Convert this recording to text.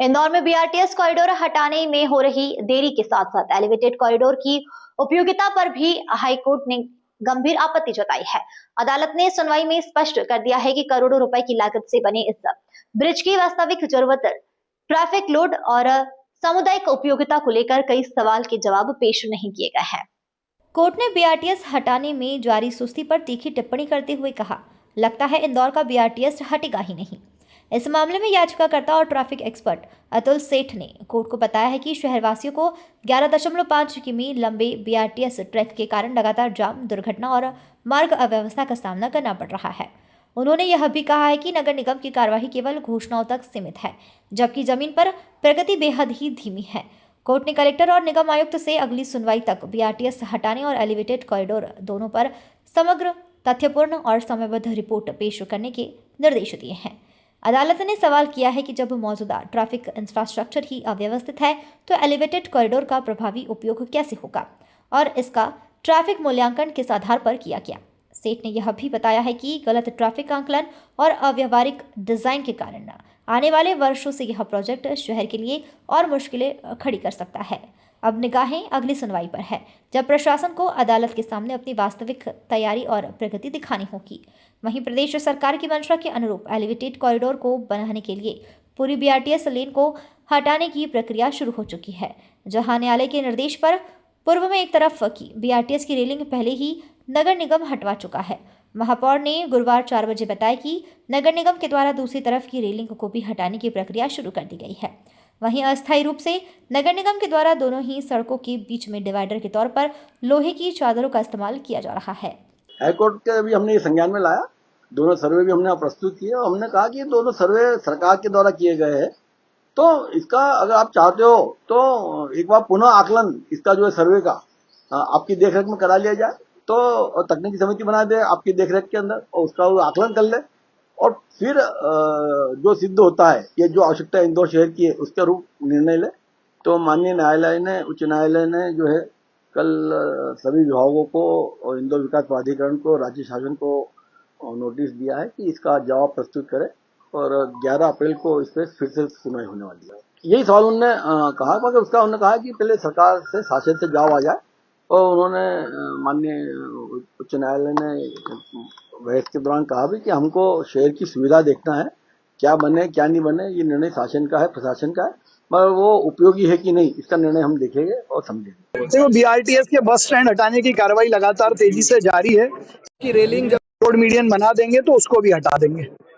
इंदौर में BRTS corridor हटाने में हो रही देरी के साथ साथ एलिवेटेड कॉरिडोर की उपयोगिता पर भी हाईकोर्ट ने गंभीर आपत्ति जताई है। अदालत ने सुनवाई में स्पष्ट कर दिया है कि करोड़ों रुपए की लागत से बने इस ब्रिज की वास्तविक जरूरत, ट्रैफिक लोड और सामुदायिक उपयोगिता को लेकर कई सवाल के जवाब पेश नहीं किए गए हैं। कोर्ट ने बीआरटीएस हटाने में जारी सुस्ती पर तीखी टिप्पणी करते हुए कहा, लगता है इंदौर का बीआरटीएस हटेगा ही नहीं। इस मामले में याचिकाकर्ता और ट्रैफिक एक्सपर्ट अतुल सेठ ने कोर्ट को बताया है कि शहरवासियों को 11.5 किमी लंबे बीआरटीएस ट्रैक के कारण लगातार जाम, दुर्घटना और मार्ग अव्यवस्था का सामना करना पड़ रहा है। उन्होंने यह भी कहा है कि नगर निगम की कार्यवाही केवल घोषणाओं तक सीमित है, जबकि जमीन पर प्रगति बेहद ही धीमी है। कोर्ट ने कलेक्टर और निगम आयुक्त से अगली सुनवाई तक बीआरटीएस हटाने और एलिवेटेड कॉरिडोर दोनों पर समग्र, तथ्यपूर्ण और समयबद्ध रिपोर्ट पेश करने के निर्देश दिए हैं। अदालत ने सवाल किया है कि जब मौजूदा ट्रैफिक इंफ्रास्ट्रक्चर ही अव्यवस्थित है तो एलिवेटेड कॉरिडोर का प्रभावी उपयोग कैसे होगा और इसका ट्रैफिक मूल्यांकन किस आधार पर किया गया। सेठ ने यह भी बताया है कि गलत ट्रैफिक आंकलन और अव्यवहारिक डिजाइन के कारण आने वाले वर्षों से यह प्रोजेक्ट शहर के लिए और मुश्किलें खड़ी कर सकता है। अब निगाहें अगली सुनवाई पर है, जब प्रशासन को अदालत के सामने अपनी वास्तविक तैयारी और प्रगति दिखानी होगी। वहीं प्रदेश सरकार की मंशा के अनुरूप एलिवेटेड कॉरिडोर को बनाने के लिए पूरी बीआरटीएस लेन को हटाने की प्रक्रिया शुरू हो चुकी है, जहां न्यायालय के निर्देश पर पूर्व में एक तरफ की बीआरटीएस की रेलिंग पहले ही नगर निगम हटवा चुका है। महापौर ने गुरुवार 4 बजे बताया कि नगर निगम के द्वारा दूसरी तरफ की रेलिंग को भी हटाने की प्रक्रिया शुरू कर दी गई है। वहीं अस्थायी रूप से नगर निगम के द्वारा दोनों ही सड़कों के बीच में डिवाइडर के तौर पर लोहे की चादरों का इस्तेमाल किया जा रहा है। हाईकोर्ट के भी हमने ये संज्ञान में लाया, दोनों सर्वे भी हमने प्रस्तुत किए और हमने कहा कि दोनों सर्वे सरकार के द्वारा किए गए हैं, तो इसका अगर आप चाहते हो तो एक बार पुनः आकलन इसका जो है सर्वे का आपकी देखरेख में करा लिया जाए, तो तकनीकी समिति बना दे आपकी देखरेख के अंदर और उसका वो आकलन कर ले और फिर जो सिद्ध होता है, ये जो आवश्यकता इंदौर शहर की है उसके रूप निर्णय ले। तो माननीय न्यायालय ने, उच्च न्यायालय ने जो है कल सभी विभागों को और इंदौर विकास प्राधिकरण को, राज्य शासन को नोटिस दिया है कि इसका जवाब प्रस्तुत करे और 11 अप्रैल को इस पर फिर से सुनवाई होने वाली है। यही सवाल उन्होंने कहा, मगर उसका उन्होंने कहा कि पहले सरकार से शासन से जवाब आ जाए और उन्होंने माननीय उच्च न्यायालय ने बहस के दौरान कहा भी कि हमको शहर की सुविधा देखना है, क्या बने क्या नहीं बने ये निर्णय शासन का है, प्रशासन का है, मगर वो उपयोगी है कि नहीं इसका निर्णय हम देखेंगे और समझेंगे। देखो, बीआरटीएस के बस स्टैंड हटाने की कार्रवाई लगातार तेजी से जारी है कि रेलिंग जब रोड मीडियन बना देंगे तो उसको भी हटा देंगे।